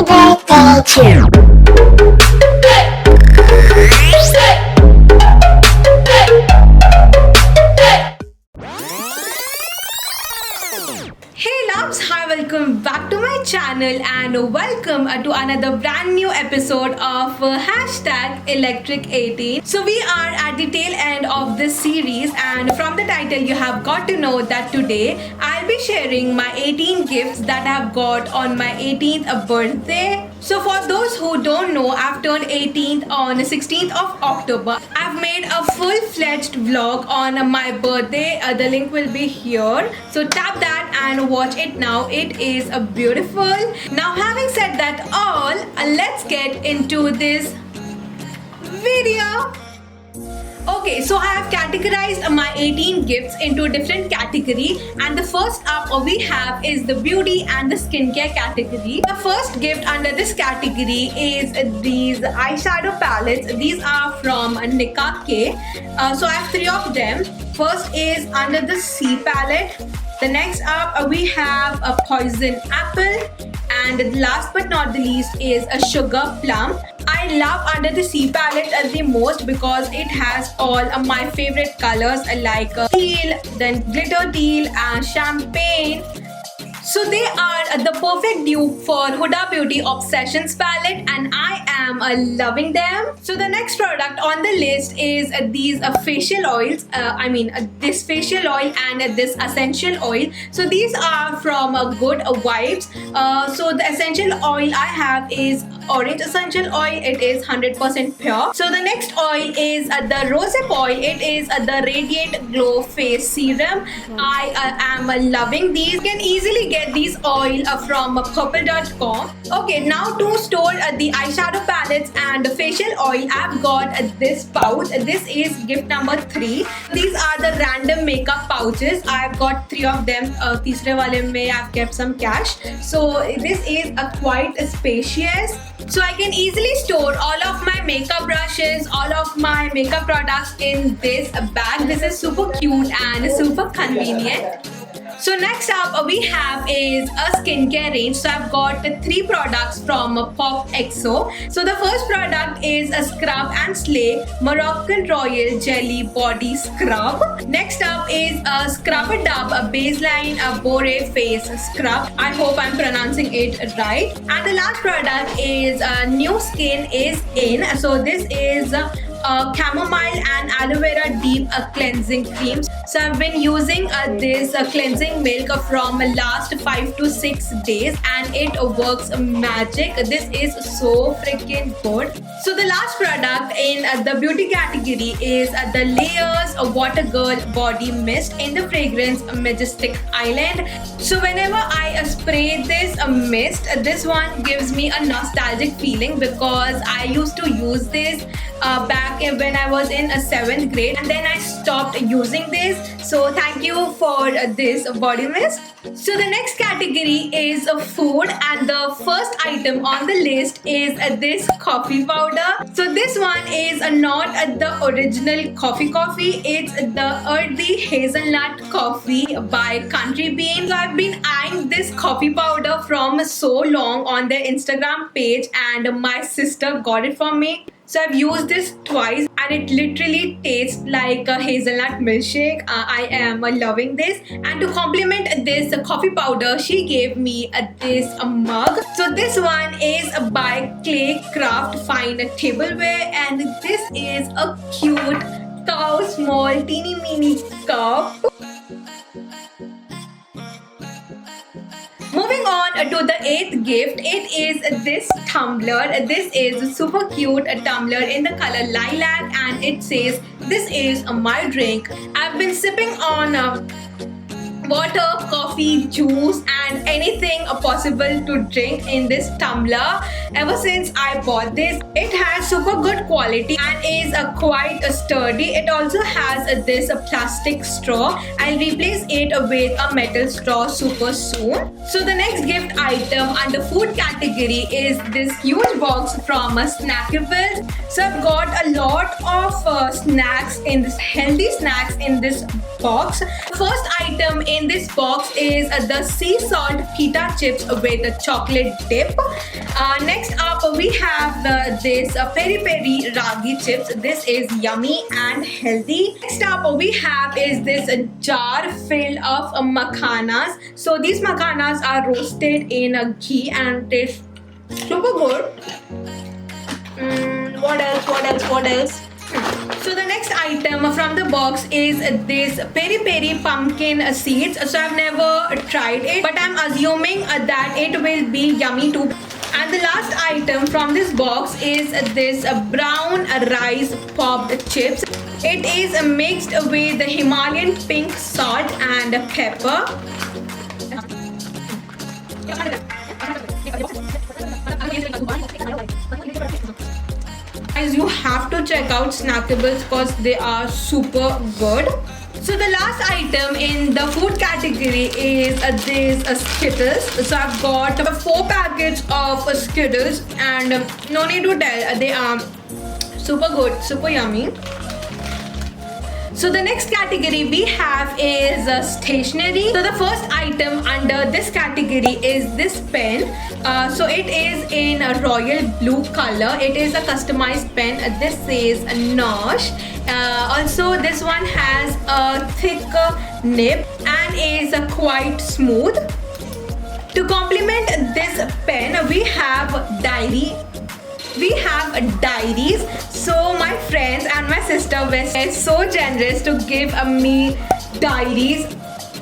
birthday to you. Hey loves, hi, welcome back to my channel and welcome to another brand new episode of hashtag Electric 18. So we are at the tail end of this series, and from the title you have got to know that today I'll be sharing my 18 gifts that I've got on my 18th birthday. So for those who don't know, I've turned 18th on 16th of October. I've made a full-fledged vlog on my birthday. The link will be here. So tap that and watch it now. It is beautiful. Now having said that all, let's get into this video. Okay, so I have categorized my 18 gifts into different category, and the first up we have is the beauty and the skincare category. The first gift under this category is these eyeshadow palettes. These are from Nicka K. So I have three of them. First is under the C palette. The next up we have a poison apple, and last but not the least is a sugar plum. I love under the C palette the most because it has all of my favorite colors like teal, then glitter teal and champagne. So they are the perfect dupe for Huda Beauty Obsessions palette, and I am loving them. So the next product on the list is these facial oils. This facial oil and this essential oil. So these are from Good Vibes. So the essential oil I have is orange essential oil. It is 100% pure. So the next oil is the rosehip oil. It is the Radiant Glow Face Serum. I am loving these. You can easily get these oil from purple.com. Okay, now to store the eyeshadow palettes and facial oil, I've got this pouch. This is gift number 3. These are the random makeup pouches. I've got 3 of them. Teesre wale mein I've kept some cash. So this is quite spacious. So I can easily store all of my makeup brushes, all of my makeup products in this bag. This is super cute and super convenient. So next up we have is a skincare range. So I've got 3 products from Pop Exo. So the first product is a Scrub and Slay Moroccan Royal Jelly Body Scrub. Next up is a Scrub Dub Baseline Bore Face Scrub. I hope I'm pronouncing it right. And the last product is New Skin is In. So this is chamomile and aloe vera deep cleansing creams. So I've been using this cleansing milk from last 5 to 6 days, and it works magic. This is so freaking good. So the last product in the beauty category is the Layers Water Girl Body Mist in the fragrance Majestic Island. So whenever I spray this mist, this one gives me a nostalgic feeling because I used to use this back when I was in 7th grade, and then I stopped using this. So thank you for this body mist. So the next category is food, and the first item on the list is this coffee powder. So this one is not the original coffee. It's the earthy hazelnut coffee by Country Bean. So I've been eyeing this coffee powder from so long on their Instagram page, and my sister got it for me. So I've used this twice and it literally tastes like a hazelnut milkshake. I am loving this. And to complement this coffee powder, she gave me this mug. So this one is by Clay Craft Fine Tableware, and this is a cute cow small teeny mini cup. Moving on to the 8th gift, it is this tumbler. This is a super cute tumbler in the color lilac, and it says, "This is my drink." I've been sipping on water, coffee, juice and anything possible to drink in this tumbler ever since I bought this. It has super good quality and is quite sturdy. It also has this plastic straw. I'll replace it with a metal straw super soon. So the next gift item under food category is this huge box from Snackables. So I've got a lot of snacks in this, healthy snacks in this box. First item in this box is the sea salt pita chips with a chocolate dip. Next up we have this peri peri ragi chips. This is yummy and healthy. Next up we have is this jar filled of makhanas. So these makhanas are roasted in ghee and taste super good. What else? So the next item from the box is this peri peri pumpkin seeds. So I've never tried it, but I'm assuming that it will be yummy too. And the last item from this box is this brown rice popped chips. It is mixed with Himalayan pink salt and pepper. Guys, you have to check out Snackables because they are super good. So the last item in the food category is this Skittles. So I've got 4 packets of Skittles, and no need to tell, they are super good, super yummy. So the next category we have is stationery. So the first item under this category is this pen. So it is in a royal blue color. It is a customized pen. This says Nosh. Also this one has a thick nib and is quite smooth. To complement this pen, we have diaries. So my friends and my sister were so generous to give me diaries,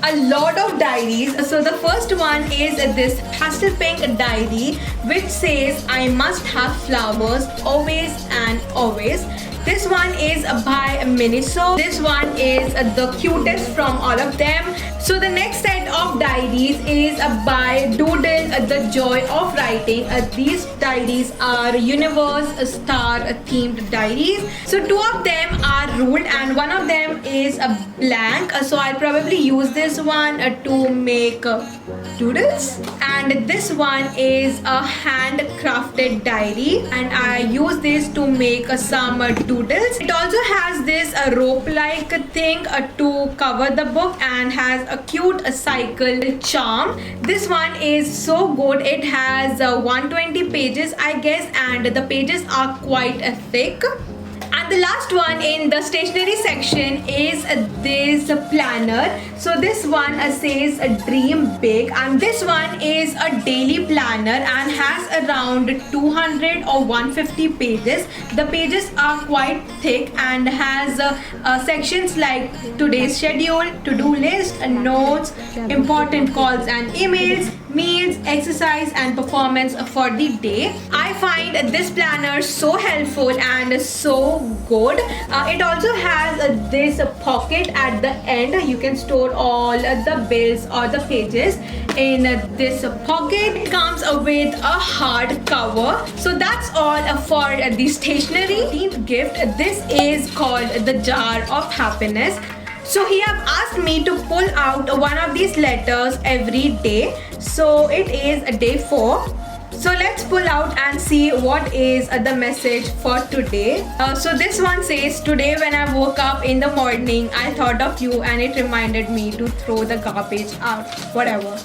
a lot of diaries. So the first one is this pastel pink diary which says I must have flowers always and always. This one is by Miniso. This one is the cutest from all of them. So the next set of diaries is by Doodle, The Joy of Writing. These diaries are universe star themed diaries. So 2 of them are ruled and 1 of them is a blank. So I'll probably use this one to make doodles. And this one is a handcrafted diary and I use this to make some doodles. It also has this rope like thing to cover the book and has a cute cycle charm. This one is so good. It has 120 pages I guess, and the pages are quite thick. And the last one in the stationery section is this planner. So this one says dream big, and this one is a daily planner and has around 200 or 150 pages. The pages are quite thick and has sections like today's schedule, to-do list, notes, important calls and emails, meals, exercise and performance for the day. I find this planner so helpful and so good. It also has this pocket at the end. You can store all the bills or the pages in this pocket. It comes with a hard cover. So that's all for the stationery gift. This is called the Jar of Happiness. So he have asked me to pull out one of these letters every day. So it is day 4. So let's pull out and see what is the message for today. So this one says, today when I woke up in the morning, I thought of you and it reminded me to throw the garbage out. Whatever.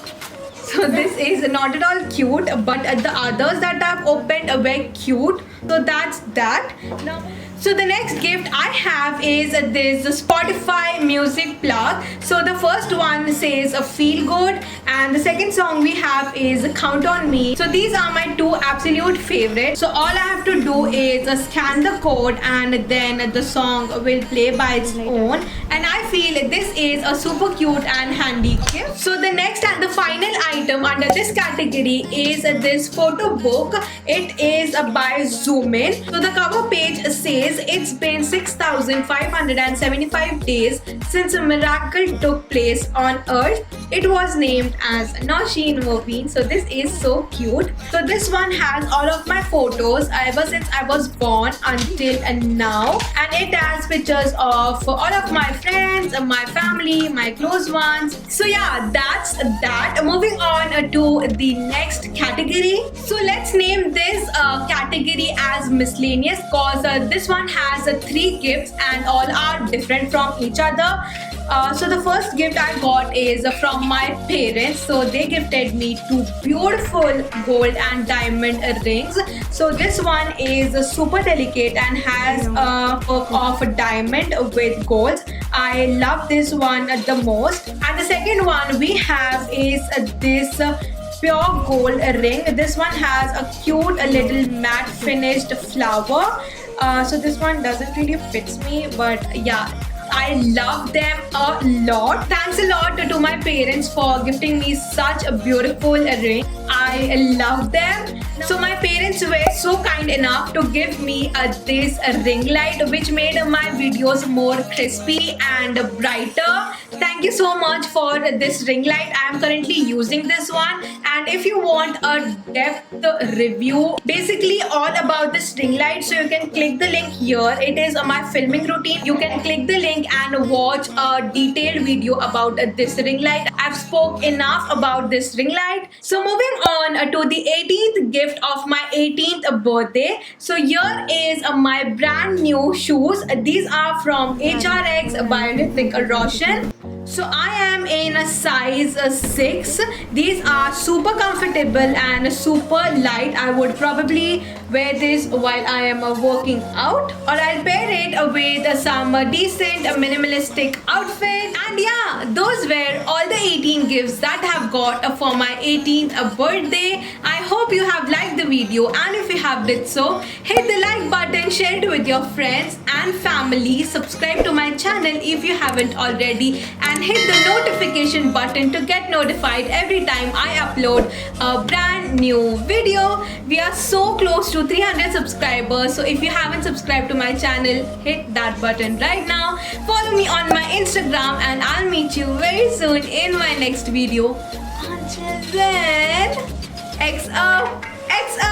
So this is not at all cute, but the others that I've opened are very cute. So that's that. Now, so the next gift I have is this Spotify music plug. So the first one says Feel Good and the second song we have is Count On Me. So these are my 2 absolute favorites. So all I have to do is scan the code and then the song will play by its own. And I feel this is a super cute and handy gift. So the next and the final item under this category is this photo book. It is by Zoom In. So the cover page says it's been 6,575 days since a miracle took place on Earth. It was named as Nosheen Moveen. So this is so cute. So this one has all of my photos ever since I was born until now, and it has pictures of all of my friends, my family, my close ones. So yeah, that's that. Moving on to the next category. So let's name this category as miscellaneous, cause this one has 3 gifts and all are different from each other. So the first gift I got is from my parents. So they gifted me two beautiful gold and diamond rings. So this one is super delicate and has a work of a diamond with gold. I love this one the most. And the second one we have is this pure gold ring. This one has a cute little matte finished flower. So this one doesn't really fits me, but yeah, I love them a lot. Thanks a lot to my parents for gifting me such a beautiful ring. I love them. So my parents were so kind enough to give me this ring light, which made my videos more crispy and brighter. Thank you so much for this ring light. I am currently using this one, and if you want a depth review basically all about this ring light, so you can click the link here. It is my filming routine. You can click the link and watch a detailed video about this ring light. I've spoke enough about this ring light. So moving on to the 18th gift of my 18th birthday. So here is my brand new shoes. These are from HRX by Hrithik Roshan. So I am in a size 6. These are super comfortable and super light. I would probably wear this while I am working out, or I'll pair it with some decent minimalistic outfit. And yeah, those were all the 18 gifts that I have got for my 18th birthday. I hope you have liked the video, and if you have did so, hit the like button, share it with your friends and family, subscribe to my channel if you haven't already, and hit the notification button to get notified every time I upload a brand new video. We are so close to 300 subscribers, so if you haven't subscribed to my channel, hit that button right now. Follow me on my Instagram, and I'll meet you very soon in my next video. Until then, XO, XO.